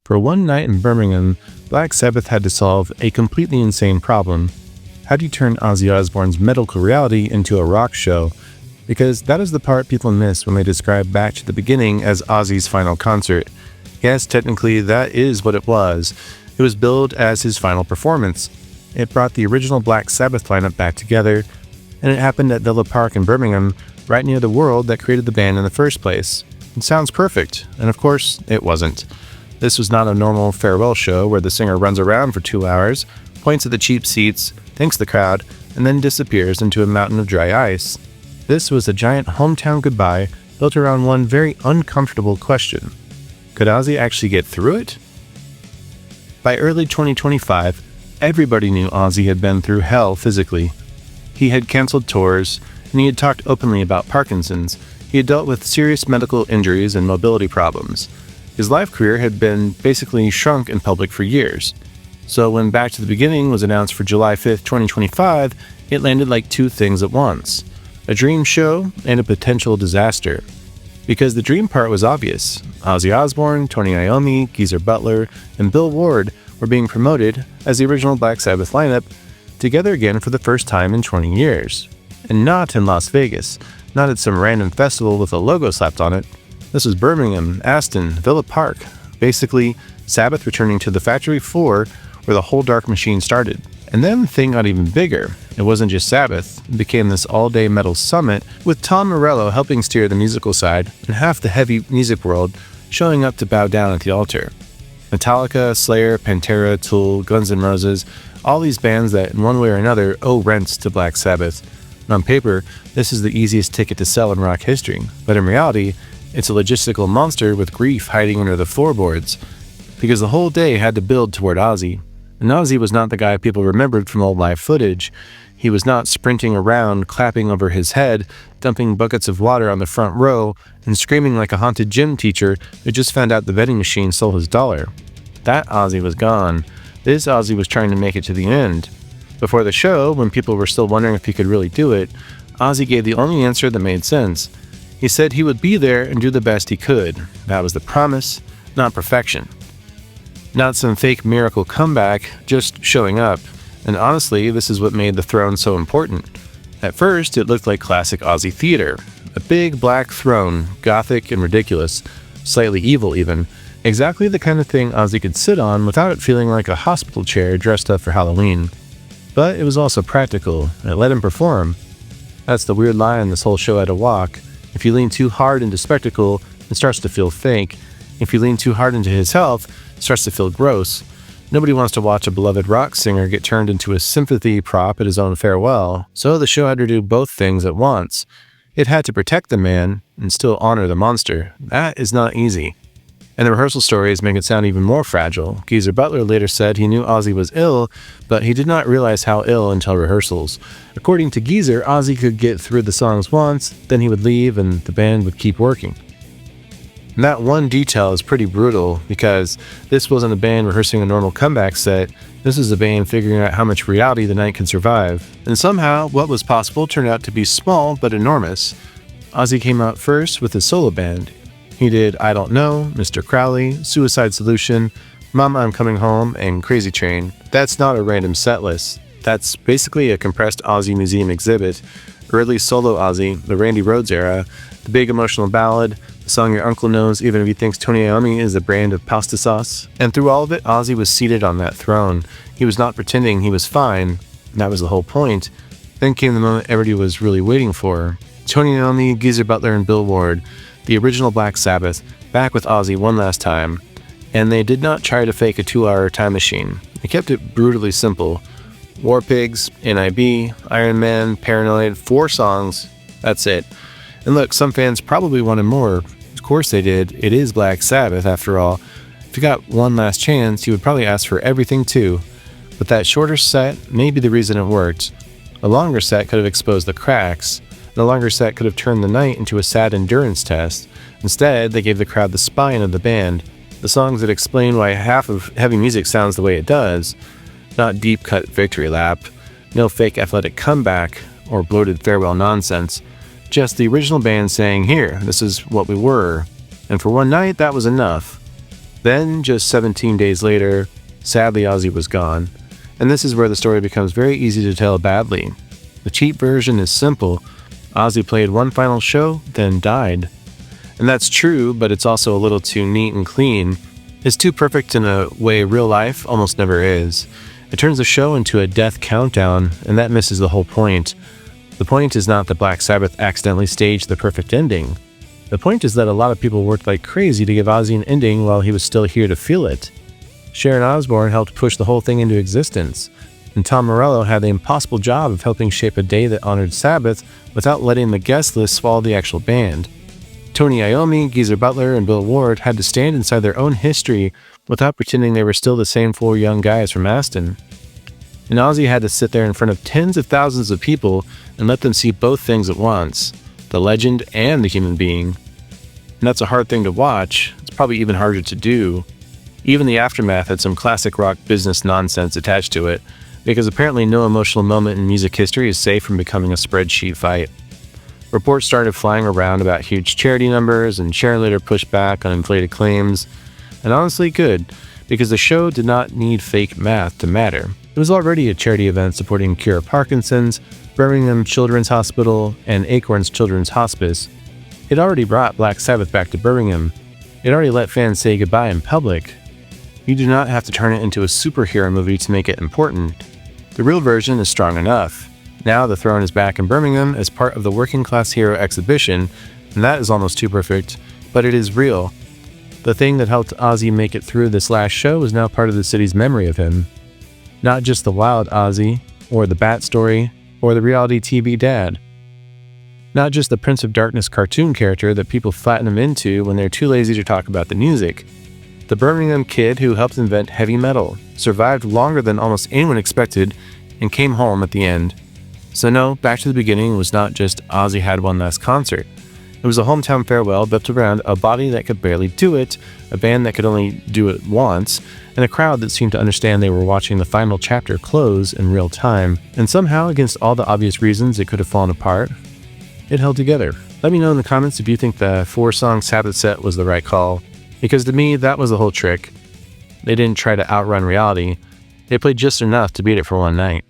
For one night in Birmingham, Black Sabbath had to solve a completely insane problem. How do you turn Ozzy Osbourne's medical reality into a rock show? Because that is the part people miss when they describe Back to the Beginning as Ozzy's final concert. Yes, technically that is what it was. It was billed as his final performance. It brought the original Black Sabbath lineup back together, and it happened at Villa Park in Birmingham, right near the world that created the band in the first place. It sounds perfect, and of course, it wasn't. This was not a normal farewell show where the singer runs around for 2 hours, points at the cheap seats, thanks the crowd, and then disappears into a mountain of dry ice. This was a giant hometown goodbye built around one very uncomfortable question. Could Ozzy actually get through it? By early 2025, everybody knew Ozzy had been through hell physically. He had canceled tours, and he had talked openly about Parkinson's. He had dealt with serious medical injuries and mobility problems. His life career had been basically shrunk in public for years. So when Back to the Beginning was announced for July 5th, 2025, it landed like two things at once. A dream show and a potential disaster. Because the dream part was obvious. Ozzy Osbourne, Tony Iommi, Geezer Butler, and Bill Ward were being promoted as the original Black Sabbath lineup together again for the first time in 20 years. And not in Las Vegas, not at some random festival with a logo slapped on it. This was Birmingham, Aston, Villa Park, basically Sabbath returning to the factory floor where the whole Dark Machine started. And then the thing got even bigger. It wasn't just Sabbath, it became this all-day metal summit with Tom Morello helping steer the musical side and half the heavy music world showing up to bow down at the altar. Metallica, Slayer, Pantera, Tool, Guns N' Roses, all these bands that in one way or another owe rents to Black Sabbath. And on paper, this is the easiest ticket to sell in rock history, but in reality, it's a logistical monster with grief hiding under the floorboards, because the whole day had to build toward Ozzy. And Ozzy was not the guy people remembered from old live footage. He was not sprinting around, clapping over his head, dumping buckets of water on the front row, and screaming like a haunted gym teacher who just found out the vending machine stole his dollar. That Ozzy was gone. This Ozzy was trying to make it to the end. Before the show, when people were still wondering if he could really do it, Ozzy gave the only answer that made sense. He said he would be there and do the best he could. That was the promise, not perfection. Not some fake miracle comeback, just showing up. And honestly, this is what made the throne so important. At first, it looked like classic Ozzy theater. A big black throne, gothic and ridiculous, slightly evil even. Exactly the kind of thing Ozzy could sit on without it feeling like a hospital chair dressed up for Halloween. But it was also practical, and it let him perform. That's the weird line this whole show had to walk. If you lean too hard into spectacle, it starts to feel fake. If you lean too hard into his health, it starts to feel gross. Nobody wants to watch a beloved rock singer get turned into a sympathy prop at his own farewell, so the show had to do both things at once. It had to protect the man and still honor the monster. That is not easy. And the rehearsal stories make it sound even more fragile. Geezer Butler later said he knew Ozzy was ill, but he did not realize how ill until rehearsals. According to Geezer, Ozzy could get through the songs once, then he would leave and the band would keep working. And that one detail is pretty brutal because this wasn't a band rehearsing a normal comeback set. This is a band figuring out how much reality the night could survive. And somehow, what was possible turned out to be small but enormous. Ozzy came out first with his solo band. He did I Don't Know, Mr. Crowley, Suicide Solution, Mama I'm Coming Home, and Crazy Train. That's not a random set list. That's basically a compressed Ozzy museum exhibit. Early solo Ozzy, the Randy Rhoads era, the big emotional ballad, the song your uncle knows even if he thinks Tony Iommi is a brand of pasta sauce. And through all of it, Ozzy was seated on that throne. He was not pretending he was fine, and that was the whole point. Then came the moment everybody was really waiting for. Tony Iommi, Geezer Butler, and Bill Ward, the original Black Sabbath, back with Ozzy one last time. And they did not try to fake a 2-hour time machine. They kept it brutally simple. War Pigs, NIB, Iron Man, Paranoid, 4 songs, that's it. And look, some fans probably wanted more. Of course they did. It is Black Sabbath, after all. If you got one last chance, you would probably ask for everything too. But that shorter set may be the reason it worked. A longer set could have exposed the cracks. The longer set could have turned the night into a sad endurance test. Instead, they gave the crowd the spine of the band, the songs that explain why half of heavy music sounds the way it does. Not deep-cut victory lap, no fake athletic comeback, or bloated farewell nonsense. Just the original band saying, here, this is what we were. And for one night, that was enough. Then, just 17 days later, sadly Ozzy was gone. And this is where the story becomes very easy to tell badly. The cheap version is simple. Ozzy played one final show, then died. And that's true, but it's also a little too neat and clean. It's too perfect in a way real life almost never is. It turns the show into a death countdown, and that misses the whole point. The point is not that Black Sabbath accidentally staged the perfect ending. The point is that a lot of people worked like crazy to give Ozzy an ending while he was still here to feel it. Sharon Osbourne helped push the whole thing into existence, and Tom Morello had the impossible job of helping shape a day that honored Sabbath without letting the guest list swallow the actual band. Tony Iommi, Geezer Butler, and Bill Ward had to stand inside their own history without pretending they were still the same four young guys from Aston. And Ozzy had to sit there in front of tens of thousands of people and let them see both things at once, the legend and the human being. And that's a hard thing to watch. It's probably even harder to do. Even the aftermath had some classic rock business nonsense attached to it, because apparently no emotional moment in music history is safe from becoming a spreadsheet fight. Reports started flying around about huge charity numbers, and Sharon later pushed back on inflated claims. And honestly good, because the show did not need fake math to matter. It was already a charity event supporting Cure Parkinson's, Birmingham Children's Hospital, and Acorns Children's Hospice. It already brought Black Sabbath back to Birmingham. It already let fans say goodbye in public. You do not have to turn it into a superhero movie to make it important. The real version is strong enough. Now the throne is back in Birmingham as part of the Working Class Hero exhibition, and that is almost too perfect, but it is real. The thing that helped Ozzy make it through this last show is now part of the city's memory of him. Not just the wild Ozzy, or the Bat story, or the reality TV dad. Not just the Prince of Darkness cartoon character that people flatten him into when they're too lazy to talk about the music. The Birmingham kid who helped invent heavy metal, survived longer than almost anyone expected, and came home at the end. So no, Back to the Beginning was not just Ozzy had one last concert. It was a hometown farewell built around a body that could barely do it, a band that could only do it once, and a crowd that seemed to understand they were watching the final chapter close in real time. And somehow, against all the obvious reasons it could have fallen apart, it held together. Let me know in the comments if you think the 4-song Sabbath set was the right call, because to me, that was the whole trick. They didn't try to outrun reality. They played just enough to beat it for one night.